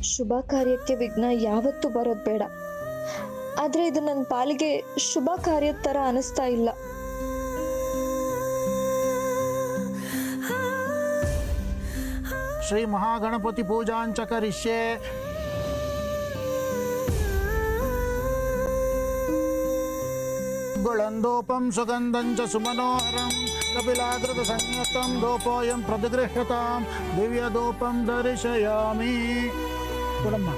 ಶುಭ ಕಾರ್ಯಕ್ಕೆ ವಿಘ್ನ ಯಾವತ್ತೂ ಬರೋದು ಬೇಡ. ಆದ್ರೆ ಇದು ನನ್ನ ಪಾಲಿಗೆ ಶುಭ ಕಾರ್ಯದ ತರ ಅನಿಸ್ತಾ ಇಲ್ಲ. ಶ್ರೀ ಮಹಾಗಣಪತಿ ಪೂಜಾಂಚ ಕರಿಷ್ಯೆ. ಗುಳಂದೋಪಂ ಸುಗಂಧಂಚ ಸುಮನೋಹರಂ ಕಪಿಲಾಗೃತ ಸಂಯುಕ್ತಂ ದೋಪೋಯಂ ಪ್ರತಿಗೃಹ್ಯತಾಂ ದಿವ್ಯದೋಪಂ ದರ್ಶಯಾಮಿ. ಕೊಡಮ್ಮ.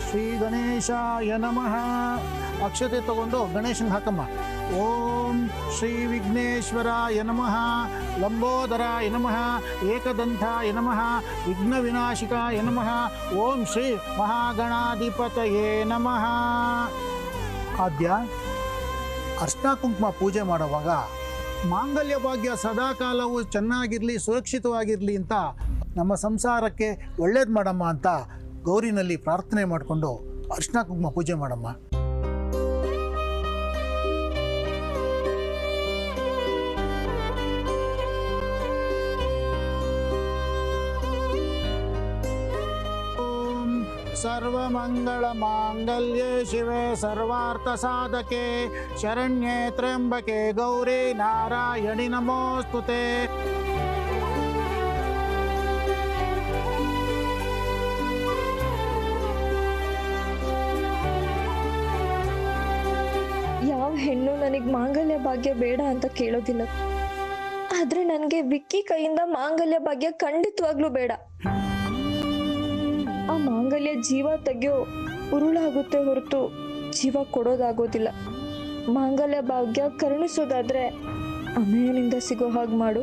ಶ್ರೀ ಗಣೇಶಾಯ ನಮಃ. ಅಕ್ಷತೆ ತಗೊಂಡು ಗಣೇಶನ್ ಹಾಕಮ್ಮ. ಓಂ ಶ್ರೀ ವಿಘ್ನೇಶ್ವರಾಯ ನಮಃ, ಲಂಬೋದರಾಯ ನಮಃ, ಏಕದಂತಾಯ ನಮಃ, ವಿಘ್ನ ವಿನಾಶಿಕಾಯ ನಮಃ, ಓಂ ಶ್ರೀ ಮಹಾಗಣಾಧಿಪತಯೇ ನಮಃ. ಆದ್ಯ ಅರ್ಶನ ಕುಂಕುಮ ಪೂಜೆ ಮಾಡುವಾಗ ಮಾಂಗಲ್ಯ ಭಾಗ್ಯ ಸದಾಕಾಲವು ಚೆನ್ನಾಗಿರಲಿ, ಸುರಕ್ಷಿತವಾಗಿರಲಿ ಅಂತ, ನಮ್ಮ ಸಂಸಾರಕ್ಕೆ ಒಳ್ಳೇದು ಮಾಡಮ್ಮ ಅಂತ ಗೌರಿನಲ್ಲಿ ಪ್ರಾರ್ಥನೆ ಮಾಡಿಕೊಂಡು ಅರ್ಶನ ಕುಂಕುಮ ಪೂಜೆ ಮಾಡಮ್ಮ. ಸರ್ವಮಂಗಳ ಮಾಂಗಲ್ಯೆ ಶಿವೆ ಸರ್ವಾರ್ಥ ಸಾಧಕೆ ಶರಣ್ಯೆ ತ್ರ್ಯಂಬಕೆ ಗೌರಿ ನಾರಾಯಣಿ ನಮೋಸ್ತುತೆ. ಯಾವ ಹೆಣ್ಣು ನನಗೆ ಮಾಂಗಲ್ಯ ಭಾಗ್ಯ ಬೇಡ ಅಂತ ಕೇಳೋದಿಲ್ಲ. ಆದ್ರೆ ನನಗೆ ವಿಕ್ಕಿ ಕೈಯಿಂದ ಮಾಂಗಲ್ಯ ಭಾಗ್ಯ ಖಂಡಿತವಾಗ್ಲೂ ಬೇಡ. ಆ ಮಾಂಗಲ್ಯ ಜೀವ ತೆಗೆಯೋ ಉರುಳಾಗುತ್ತೆ ಹೊರತು ಜೀವ ಕೊಡೋದಾಗೋದಿಲ್ಲ. ಮಾಂಗಲ್ಯ ಭಾಗ್ಯ ಕರುಣಿಸೋದಾದ್ರೆ ಅಮೆಯನಿಂದ ಸಿಗೋ ಹಾಗೆ ಮಾಡು.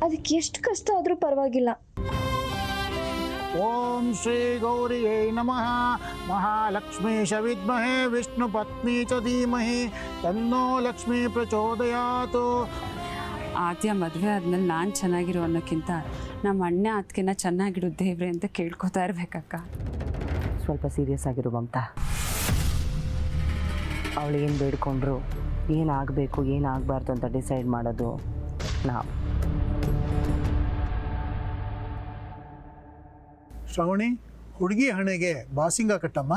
ಅದಕ್ಕೆ ಎಷ್ಟು ಕಷ್ಟ ಆದ್ರೂ ಪರವಾಗಿಲ್ಲ. ಓಂ ಶ್ರೀ ಗೌರಿಯೇ ನಮಃ. ಮಹಾಲಕ್ಷ್ಮೀಶ ವಿದ್ಮಹೇ ವಿಷ್ಣು ಪತ್ನಿ ಚ ಧೀಮಹಿ ತನ್ನೋ ಲಕ್ಷ್ಮೀ ಪ್ರಚೋದಯಾತು. ಆದ್ಯ ಮದುವೆ ಆದ್ಮೇಲೆ ನಾನು ಚೆನ್ನಾಗಿರೋ ಅನ್ನೋಕ್ಕಿಂತ ನಮ್ಮ ಅಣ್ಣ ಅದಕ್ಕಿಂತ ಚೆನ್ನಾಗಿಡು ದೇವ್ರೆ ಅಂತ ಕೇಳ್ಕೊತಾ ಇರ್ಬೇಕಕ್ಕ. ಸ್ವಲ್ಪ ಸೀರಿಯಸ್ ಆಗಿರು ಮಮತಾ. ಅವಳು ಏನು ಬೇಡ್ಕೊಂಡ್ರು, ಏನಾಗಬೇಕು ಏನಾಗಬಾರ್ದು ಅಂತ ಡಿಸೈಡ್ ಮಾಡೋದು ನಾವು. ಶ್ರವಣಿ, ಹುಡುಗಿ ಹಣೆಗೆ ಬಾಸಿಂಗ ಕಟ್ಟಮ್ಮ.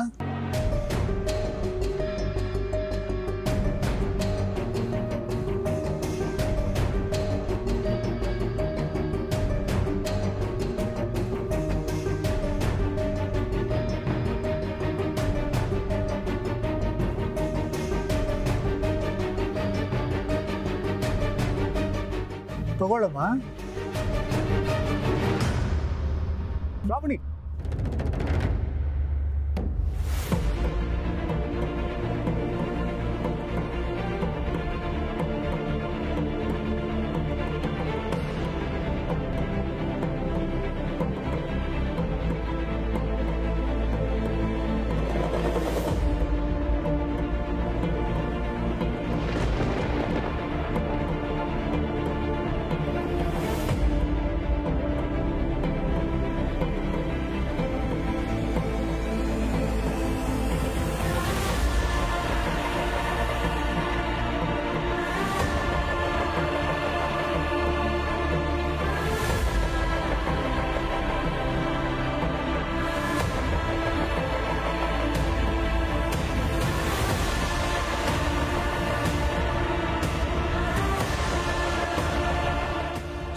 ತಗೊಳ್ಳಮ್ಮ. ಶ್ರಾವಣಿ,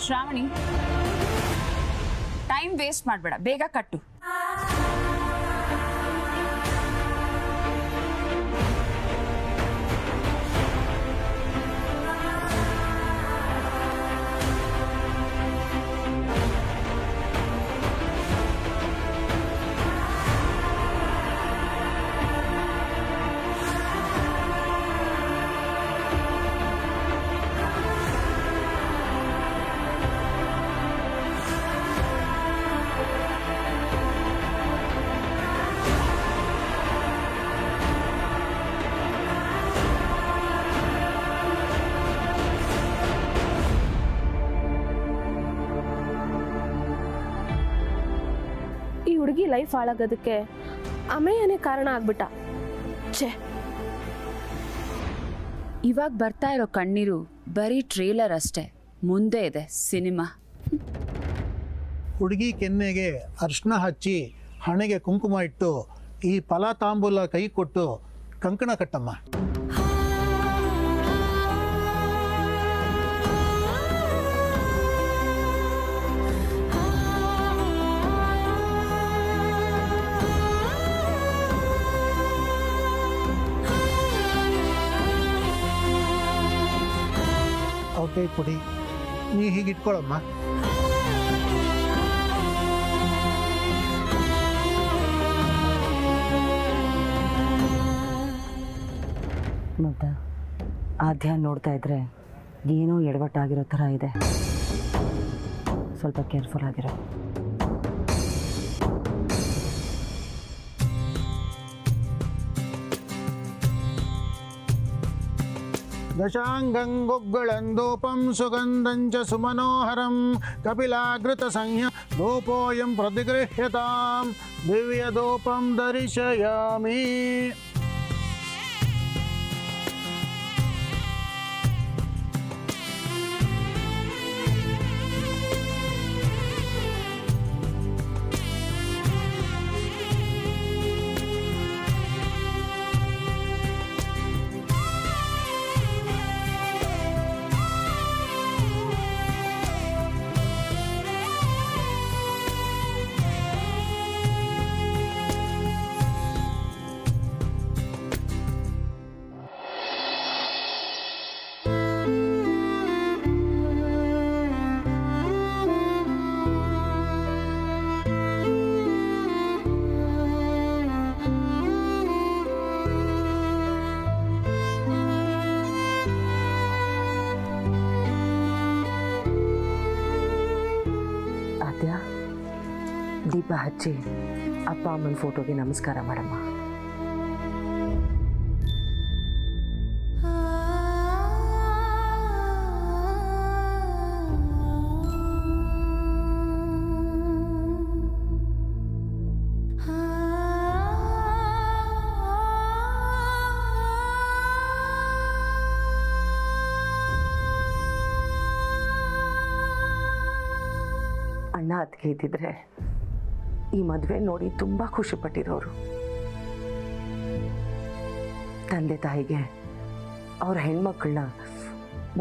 ಶ್ರಾವಣಿ, ಟೈಮ್ ವೇಸ್ಟ್ ಮಾಡಬೇಡ, ಬೇಗ ಕಟ್ಟು. ಹುಡುಗಿ ಲೈಫ್ ಹಾಳಾಗೋದಕ್ಕೆ ಅಮೆಯನೇ ಕಾರಣ ಆಗ್ಬಿಟ್ಟ. ಛೇ, ಇವಾಗ ಬರ್ತಾ ಇರೋ ಕಣ್ಣೀರು ಬರೀ ಟ್ರೇಲರ್ ಅಷ್ಟೇ, ಮುಂದೆ ಇದೆ ಸಿನಿಮಾ. ಹುಡುಗಿ ಕೆನ್ನೆಗೆ ಅರ್ಶಿನ ಹಚ್ಚಿ ಹಣೆಗೆ ಕುಂಕುಮ ಇಟ್ಟು ಈ ಫಲ ತಾಂಬೂಲ ಕೈ ಕೊಟ್ಟು ಕಂಕಣ ಕಟ್ಟಮ್ಮ. ಅವ್ರ ಕೈ ಕೊಡಿ, ನೀ ಹೀಗೆ ಇಟ್ಕೊಳಮ್ಮ. ಮತ್ತು ಆದ್ಯ ನೋಡ್ತಾ ಇದ್ರೆ ಏನೋ ಎಡವಟ್ಟಾಗಿರೋ ಥರ ಇದೆ. ಸ್ವಲ್ಪ ಕೇರ್ಫುಲ್ ಆಗಿರೋ. ದಶಾಂಗಂಗೊಗ್ಗಳಂದೋಪಂ ಸುಗಂಧಂಚ ಸುಮನೋಹರಂ ಕಪಿಲಾಗೃತ ಸಂಹ್ಯ ಧೂಪೋಯಂ ಪ್ರತಿಗೃಹ್ಯತಾಂ ದಿವ್ಯಧೂಪಂ ದರ್ಶಯಾಮಿ. ದೀಪ ಹಚ್ಚಿ ಅಪ್ಪ ಅಮ್ಮನ ಫೋಟೋಗೆ ನಮಸ್ಕಾರ ಮಾಡಮ್ಮ. ಅಣ್ಣ ಅದಕ್ಕೆ ಇದ್ದಿದ್ರೆ ಈ ಮದುವೆ ನೋಡಿ ತುಂಬ ಖುಷಿಪಟ್ಟಿರೋರು. ತಂದೆ ತಾಯಿಗೆ ಅವ್ರ ಹೆಣ್ಮಕ್ಳನ್ನ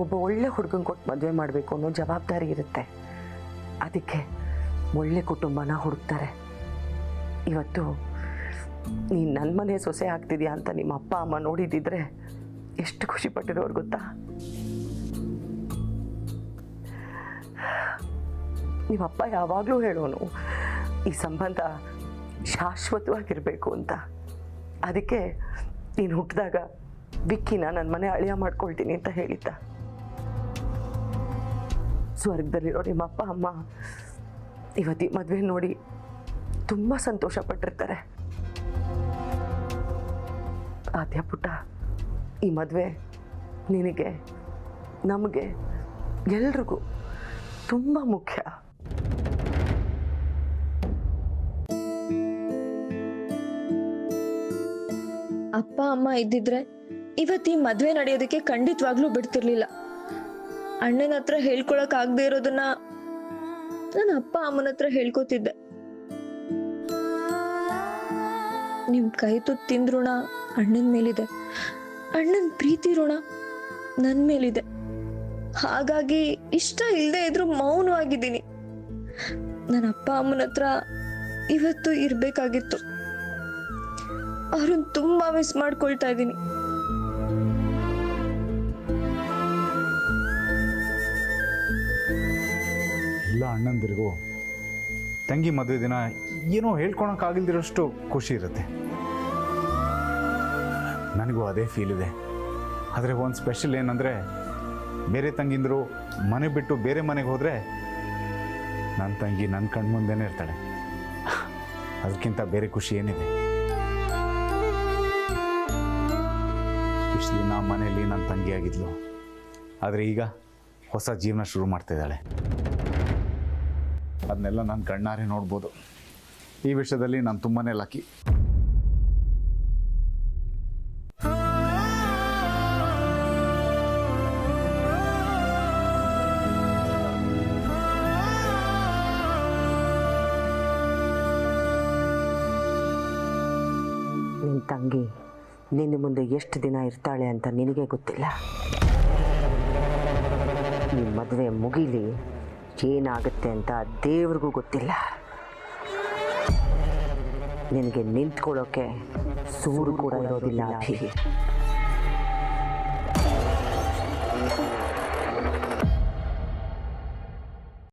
ಒಬ್ಬ ಒಳ್ಳೆ ಹುಡುಗನ ಕೊಟ್ಟು ಮದುವೆ ಮಾಡಬೇಕು ಅನ್ನೋ ಜವಾಬ್ದಾರಿ ಇರುತ್ತೆ. ಅದಕ್ಕೆ ಒಳ್ಳೆ ಕುಟುಂಬನ ಹುಡುಕ್ತಾರೆ. ಇವತ್ತು ನೀನು ನನ್ನ ಮನೆ ಸೊಸೆ ಆಗ್ತಿದ್ಯಾ ಅಂತ ನಿಮ್ಮ ಅಪ್ಪ ಅಮ್ಮ ನೋಡಿದ್ದಿದ್ರೆ ಎಷ್ಟು ಖುಷಿಪಟ್ಟಿರೋರು ಗೊತ್ತಾ? ನಿಮ್ಮಪ್ಪ ಯಾವಾಗಲೂ ಹೇಳೋನು ಈ ಸಂಬಂಧ ಶಾಶ್ವತವಾಗಿರಬೇಕು ಅಂತ. ಅದಕ್ಕೆ ನೀನು ಹುಟ್ಟಿದಾಗ ವಿಕ್ಕಿನ ನನ್ನ ಮನೆ ಅಳಿಯ ಮಾಡ್ಕೊಳ್ತೀನಿ ಅಂತ ಹೇಳಿದ್ದ. ಸ್ವರ್ಗದಲ್ಲಿರೋ ನಿಮ್ಮ ಅಪ್ಪ ಅಮ್ಮ ಇವತ್ತಿ ಮದುವೆ ನೋಡಿ ತುಂಬ ಸಂತೋಷ ಪಟ್ಟಿರ್ತಾರೆ. ಆದ್ಯ ಪುಟ್ಟ, ಈ ಮದುವೆ ನಿನಗೆ, ನಮಗೆ, ಎಲ್ರಿಗೂ ತುಂಬ ಮುಖ್ಯ. ಅಪ್ಪ ಅಮ್ಮ ಇದ್ದಿದ್ರೆ ಇವತ್ತು ಈ ಮದ್ವೆ ನಡೆಯೋದಕ್ಕೆ ಖಂಡಿತವಾಗ್ಲೂ ಬಿಡ್ತಿರ್ಲಿಲ್ಲ. ಅಣ್ಣನ ಹತ್ರ ಹೇಳ್ಕೊಳಕ್ ಆಗದೆ ಇರೋದನ್ನ ನನ್ನ ಅಪ್ಪ ಅಮ್ಮನ ಹತ್ರ ಹೇಳ್ಕೊತಿದ್ದೆ. ನಿಮ್ ಕೈ ತುತ್ತು ತಿಂದ ಋಣ ಅಣ್ಣನ ಮೇಲಿದೆ, ಅಣ್ಣನ ಪ್ರೀತಿ ಋಣ ನನ್ ಮೇಲಿದೆ. ಹಾಗಾಗಿ ಇಷ್ಟ ಇಲ್ಲದೆ ಇದ್ರು ಮೌನವಾಗಿದ್ದೀನಿ. ನನ್ನ ಅಪ್ಪ ಅಮ್ಮನ ಹತ್ರ ಇವತ್ತು ಇರ್ಬೇಕಾಗಿತ್ತು. ಅವ್ರನ್ನ ತುಂಬಾ ಮಿಸ್ ಮಾಡ್ಕೊಳ್ತಾ ಇದ್ದೀನಿ. ಎಲ್ಲ ಅಣ್ಣಂದಿರಿಗೂ ತಂಗಿ ಮದುವೆ ದಿನ ಏನೋ ಹೇಳ್ಕೊಳಕ್ಕಾಗಿಲ್ದಿರೋಷ್ಟು ಖುಷಿ ಇರುತ್ತೆ. ನನಗೂ ಅದೇ ಫೀಲ್ ಇದೆ. ಆದರೆ ಒಂದು ಸ್ಪೆಷಲ್ ಏನಂದರೆ, ಬೇರೆ ತಂಗಿಂದರು ಮನೆ ಬಿಟ್ಟು ಬೇರೆ ಮನೆಗೆ ಹೋದರೆ ನನ್ನ ತಂಗಿ ನನ್ನ ಕಣ್ಮುಂದೆನೇ ಇರ್ತಾಳೆ. ಅದಕ್ಕಿಂತ ಬೇರೆ ಖುಷಿ ಏನಿದೆ? ಇಷ್ಟು ದಿನ ಮನೆಯಲ್ಲಿ ನನ್ನ ತಂಗಿ ಆಗಿದ್ಲು, ಆದರೆ ಈಗ ಹೊಸ ಜೀವನ ಶುರು ಮಾಡ್ತಿದ್ದಾಳೆ. ಅದನ್ನೆಲ್ಲ ನಾನು ಕಣ್ಣಾರೆ ನೋಡ್ಬೋದು. ಈ ವಿಷಯದಲ್ಲಿ ನಾನು ತುಂಬಾ ಲಕ್ಕಿ. ತಂಗಿ ನಿನ್ನ ಮುಂದೆ ಎಷ್ಟು ದಿನ ಇರ್ತಾಳೆ ಅಂತ ನಿನಗೆ ಗೊತ್ತಿಲ್ಲ. ಈ ಮದುವೆ ಮುಗೀಲಿ ಏನಾಗುತ್ತೆ ಅಂತ ದೇವ್ರಿಗೂ ಗೊತ್ತಿಲ್ಲ. ನಿನಗೆ ನಿಂತ್ಕೊಳ್ಳೋಕೆ ಸೂರು ಕೂಡ ಇರೋದಿಲ್ಲ ಅಭಿ.